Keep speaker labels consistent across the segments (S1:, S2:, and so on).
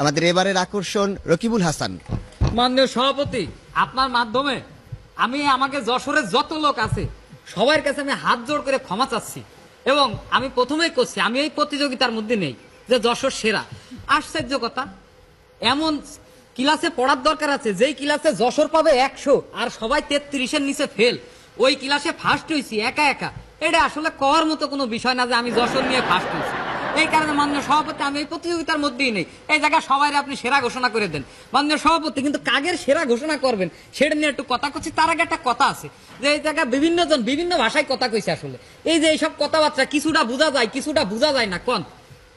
S1: আমাদের এবারের আকর্ষণ রকিবুল হাসান।
S2: মাননীয় সভাপতি, আপনার মাধ্যমে আমি আমাকে যশোরের যত লোক আছে সবার কাছে আমি হাত জোড় করে ক্ষমা চাচ্ছি, এবং আমি প্রথমেই করছি আমি এই প্রতিযোগিতার মধ্যে নেই যে যশোর সেরা। আশ্চর্য কথা, এমন ক্লাসে পড়ার দরকার আছে যেই ক্লাসে যশোর পাবে 100 আর সবাই 33-এর নিচে ফেল, ওই ক্লাসে ফার্স্ট হয়েছি একা একা। এটা আসলে কওয়ার মতো কোনো বিষয় না যে আমি যশোর নিয়ে ফার্স্ট হয়েছি। এই কারণে মাননীয় সভাপতি আমি এই প্রতিযোগিতার মধ্যেই নেই। এই জায়গায় সবাই আপনি সেরা ঘোষণা করে দেন মাননীয় সভাপতি, কিন্তু কাগের সেরা ঘোষণা করবেন সেটা নিয়ে একটু কথা করছি। তার আগে একটা কথা আছে যে এই জায়গায় বিভিন্ন জন বিভিন্ন ভাষায় কথা কইছে। আসলে এই যে এইসব কথাবার্তা কিছুটা বোঝা যায় কিছুটা বোঝা যায় না কোন।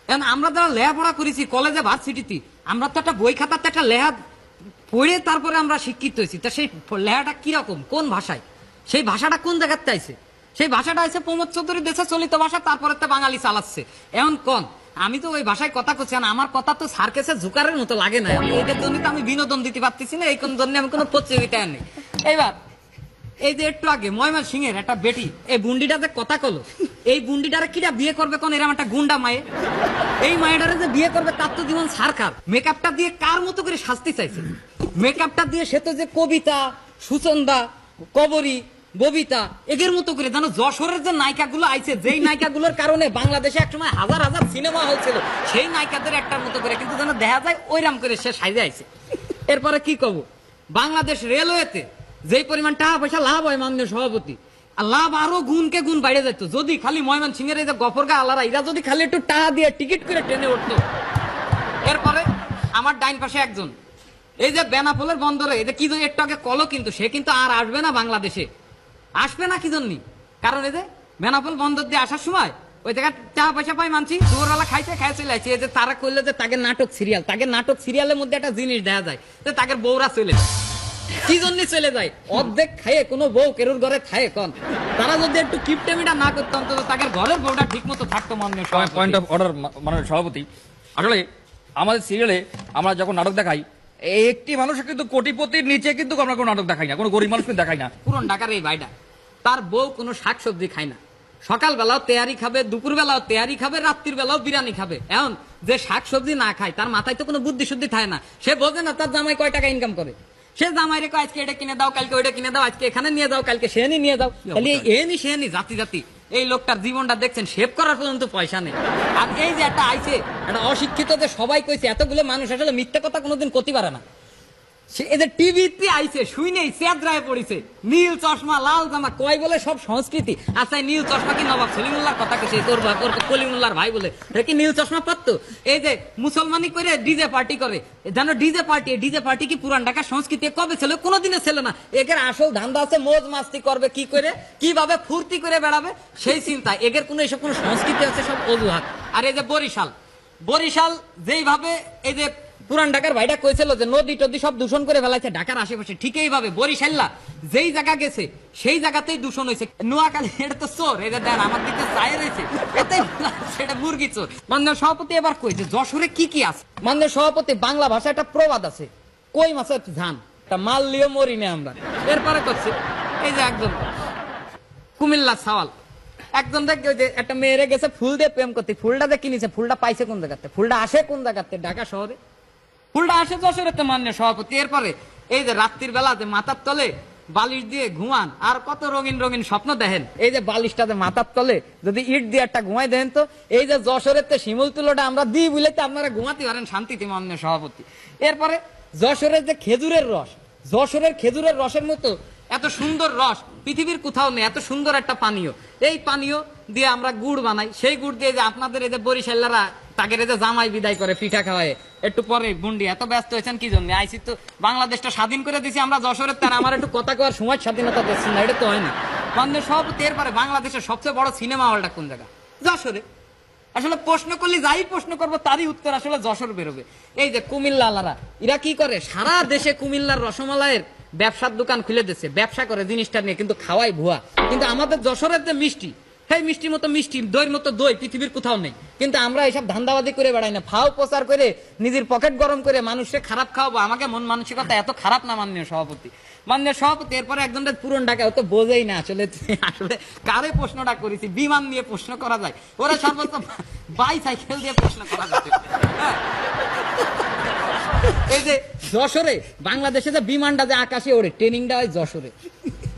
S2: এখন আমরা যারা লেখাপড়া করেছি কলেজে ভার্সিটিতে, আমরা তো একটা বই খাতাতে একটা লেখা পড়ে তারপরে আমরা শিক্ষিত হয়েছি। তা সেই লেখাটা কিরকম, কোন ভাষায়, সেই ভাষাটা কোন জায়গাতে আইছে? সেই ভাষাটা আছে প্রমোদ চৌধুরী দেশে চলিত ভাষা, তারপরে তো বাঙালি চালাচ্ছে। এখন কোন আমি তো ওই ভাষায় কথা করছি, আমার কথা তো সার্কেসে ঝুকারের মতো লাগে না। এদের জন্য তো আমি বিনোদন দিতে পারতেছি না, এই কোন জন্য আমি কোনো প্রতিযোগিতায় নেই। এবার এই যে একটু আগে ময়মন সিং এর একটা বেটি এই বুন্ডিটা যে কথা কলো, এই বুন্ডিটারে কিরা বিয়ে করবে কোন? এরকম একটা গুন্ডা মায়ে, এই মায়েটারে যে বিয়ে করবে তার তো জীবন সারকার। মেকআপটা দিয়ে কার মতো করে শাস্তি চাইছে? মেকআপটা দিয়ে সে তো যে কবিতা, সুচন্দা, কবরী, ববিতা এদের মতো করে জানো যশোরের যে নায়িকাগুলো আইছে, যেই নায়িকাগুলোর কারণে বাংলাদেশে একসময় হাজার হাজার সিনেমা হয়েছিল, সেই নায়িকাদের একটার মতো করে কিন্তু যেন দেখা যায় ওইরাম করে সে সাইজে আইছে। এরপরে কি কব, বাংলাদেশ রেলওয়েতে যেই পরিমাণ টাকা পয়সা লাভ হয় মাননীয় সভাপতি, আর লাভ আরো গুণকে গুণ বাইরে যেত যদি খালি ময়মন সিং এর এই যে গফরগা আলারা এরা যদি খালি একটু টাকা দিয়ে টিকিট করে ট্রেনে উঠতো। এরপরে আমার ডাইন পাশে একজন এই যে বেনাপোলের বন্দরে এটা কি একটু আগে কলো, কিন্তু সে কিন্তু আর আসবে না বাংলাদেশে। আসবে না কি জন্য? কারণ এই যে বেনাপোল বন্দর দিয়ে আসার সময় ওই জায়গায় টাকা পয়সা পাই মানছি, দুপুরবেলা খাইছে খাই চলে আসছে। এই যে তারা করলে যে তাকে নাটক সিরিয়াল, তাকে নাটক সিরিয়ালের মধ্যে একটা জিনিস দেখা যায় যে তাকে বউরা চলে যায়। কি জন্য চলে যায়? অর্ধেক খাইয়ে কোনো বউ কেরুর ঘরে খায় কোন? তারা যদি একটু কিপটেমিটা না করতো অন্তত তাদের ঘরের বউটা ঠিক মতো থাকতো। মাননীয়
S3: পয়েন্ট অফ অর্ডার মাননীয় সভাপতি, আসলে আমাদের সিরিয়ালে আমরা যখন নাটক দেখাই একটি মানুষ কিন্তু কোটিপতির নিচে কিন্তু আমরা কোনো নাটক দেখাই না, কোনো গরিব মানুষ কিন্তু দেখাই না।
S2: পুরন ঢাকার এই ভাইটা তার বউ কোনো শাকসবজি খায় না, সকালবেলাও তেয়ারি খাবে, দুপুর বেলাও তেয়ারি খাবে, রাত্রির বেলাও বিরিয়ানি খাবে। এখন যে শাকসবজি না খায় তার মাথায় তো কোনো বুদ্ধি শুদ্ধি থাকে না, সে বোঝে না তার জামাই কয় টাকা ইনকাম করে। সে জামাই রেখে আজকে এটা কিনে দাও, কালকে ওইটা কিনে দাও, আজকে এখানে নিয়ে যাও, কালকে সেখানে নিয়ে যাও, খালি এনি সেনি জাতি জাতি। এই লোকটার জীবনটা দেখছেন, শেভ করার পর্যন্ত পয়সা নেই। আর এই যে একটা আইছে একটা অশিক্ষিত যে সবাই কইছে, এতগুলো মানুষ আসলে মিথ্যা কথা কোনোদিন করতে পারে না। এদের টিভিতে আইছে শুই নেই চেদ্রায় পড়িছে, নীল চশমা লাল জামা কয় বলে সব সংস্কৃতি। আচ্ছা নীল চশমা কি নবাব সলিমুল্লাহর কথা কেছে তোর কলিমুল্লাহর ভাই বলে কি নীল চশমা পরতো? এই যে মুসলমানি করে ডিজে পার্টি করে, জানো ডিজে পার্টি কি পুরান ঢাকার সংস্কৃতি কবে ছিল? কোনোদিনও ছিল না। এদের আসল ধান্দা আছে মোজ মাস্তি করবে, কি করে কিভাবে ফুর্তি করে বেড়াবে সেই চিন্তা। এদের কোনো এসব কোনো সংস্কৃতি আছে সব অজুহাত। আর এই যে বরিশাল যেইভাবে এই যে পুরান ঢাকার ভাইটা কইছিল যে নদী টদী সব দূষণ করে ফেলাইছে ঢাকার আশেপাশে, ঠিক এইভাবে বরিশাল্লা যেই জায়গা গেছে সেই জায়গাতেই দূষণ হয়েছে। নোয়াখালী এটা তো চোর, এটা দেন আমার দিকে চায় রয়েছে, এতে সেটা মুরগি চোর। মাননীয় সভাপতি এবার কইছে যশোরে কি কি আছে। মাননীয় সভাপতি বাংলা ভাষায় একটা প্রবাদ আছে, কই মাছের ঝান তা মাল লিও মরি না আমরা। এরপরে করছে এই যে একজন কুমিল্লা সাওয়াল একজন দেখে ওই যে একটা মেয়েরে গেছে ফুল দিয়ে প্রেম করতে, ফুলটা যে কিনেছে ফুলটা পাইছে কোন জায়গাতে, ফুলটা আসে কোন জায়গাতে? ঢাকা শহরে ফুলটা আসে যশোরেতে মাননীয় সভাপতি। এরপরে এই যে রাত্রির বেলা যে মাথার তলে বালিশ দিয়ে ঘুমান আর কত রঙিন রঙিন স্বপ্ন দেখেন। এই যে বালিশটা যে মাথার তলে যদি ইট দিয়ে একটা ঘুমাই দেন তো এই যে যশোরের শিমুল তুলোটা আমরা দিই বুঝলে আপনারা ঘুমাতে পারেন শান্তিতে মাননীয় সভাপতি। এরপরে যশোরের যে খেজুরের রস, যশোরের খেজুরের রসের মতো এত সুন্দর রস পৃথিবীর কোথাও নেই, এত সুন্দর একটা পানীয়। এই পানীয় দিয়ে আমরা গুড় বানাই, সেই গুড় দিয়ে যে আপনাদের এই যে বরিশালারা তাকে যে জামাই বিদায় করে পিঠা খাওয়ায়। একটু পরে বুন্ডি এত ব্যস্ত হয়েছেন কি জন্য? আইসি তো বাংলাদেশটা স্বাধীন করে দিয়েছি আমরা যশোরের, তার আমার একটু কথা কওয়ার সময় স্বাধীনতা দিচ্ছেন না, এটা তো হয় না। মাননীয় সভাপতি এরপরে বাংলাদেশের সবচেয়ে বড় সিনেমা হলটা কোন জায়গা? যশোরে। আসলে প্রশ্ন করলে যাই প্রশ্ন করবো তারই উত্তর আসলে যশোর বেরোবে। এই যে কুমিল্লালারা এরা কি করে, সারা দেশে কুমিল্লার রসমালাইয়ের ব্যবসার দোকান খুলে দিচ্ছে, ব্যবসা করে জিনিসটা নিয়ে, কিন্তু খাওয়াই ভুয়া। কিন্তু আমাদের যশোরের যে মিষ্টি, সেই মিষ্টির মতো মিষ্টি, দইয়ের মতো দই পৃথিবীর কোথাও নেই। কিন্তু আমরা এইসব ধান্দাবাজি করে বেড়াই না, ফাও প্রচার করে নিজের পকেট গরম করে মানুষকে খারাপ খাওয়াবো। আমাকে মন মানসিকতা এত খারাপ না মাননীয় সভাপতি। মাননীয় সভাপতি এরপরে একজনটা পুরন ঢাকা ও তো বোঝেই না আসলে আসলে কারে প্রশ্নটা করেছি। বিমান নিয়ে প্রশ্ন করা যায়, ওরা সর্বোচ্চ বাইসাইকেল দিয়ে প্রশ্ন করা যায়। এই যে যশোরে বাংলাদেশে যে বিমানটা যে আকাশে ওড়ে ট্রেনিংটা হয় যশোরে,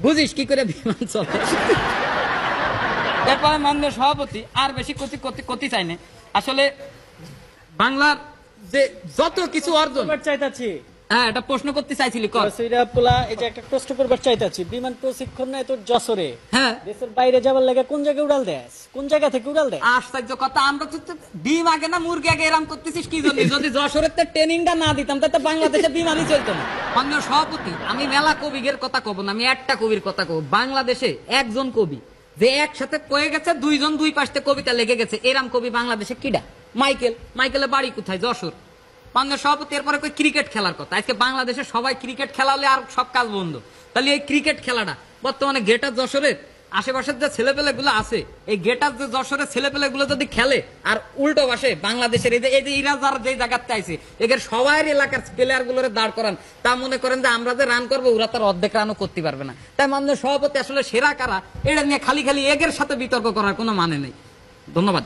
S2: বুঝিস কি করে বিমান চলে। এরপরে মাননীয় সভাপতি আর বেশি ক্ষতি চাই না, আসলে বাংলার যে যত কিছু অর্জন,
S4: চাইতাছি
S2: হ্যাঁ এটা প্রশ্ন করতে চাইছিলি কর।
S4: এই যে একটা প্রশ্ন করবার চাইতাছি, বিমান প্রশিক্ষণ নাই তোর যশোরে,
S2: হ্যাঁ
S4: দেশের বাইরে যাবার লাগে কোন জায়গায় উড়াল দেয়, কোন জায়গা থেকে উড়াল দেয়?
S2: আশ্চর্য কথা, আমরা তো ডিম আগে না মুরগি আগে এরকম করতেছিস কি জন্য? যদি যশোরের ট্রেনিংটা না দিতাম তাহলে বাংলাদেশে বিমানই চলতো না। মাননীয় সভাপতি, আমি মেলা কবিদের কথা কব না, আমি একটা কবির কথা কব। বাংলাদেশে একজন কবি যে একসাথে কয়ে গেছে, দুইজন দুই পাশে কবিতা লেগে গেছে, এরম কবি বাংলাদেশে কিডা? মাইকেলের বাড়ি কোথায়? যশোর। মাননীয় সভাপতি, এরপরে কই ক্রিকেট খেলার কথা। আজকে বাংলাদেশে সবাই ক্রিকেট খেলালে আর সব কাজ বন্ধ, তাহলে এই ক্রিকেট খেলাটা বর্তমানে গেটার যশোরের আশেপাশের যে ছেলেপেলে গুলো আছে, এই গেটার যে যশোরের ছেলেপেলে গুলো যদি খেলে আর উল্টো বাসে বাংলাদেশের এই যে ইরাজার যে জায়গাতে আইছে, এদের সবাই এলাকার প্লেয়ার গুলোরে দাঁড় করান, তা মনে করেন যে আমরা যে রান করবো ওরা তার অর্ধেক রানও করতে পারবে না। তাই মাননীয় সভাপতি, আসলে সেরা কারা এটা নিয়ে খালি এগের সাথে বিতর্ক করার কোনো মানে নেই। ধন্যবাদ।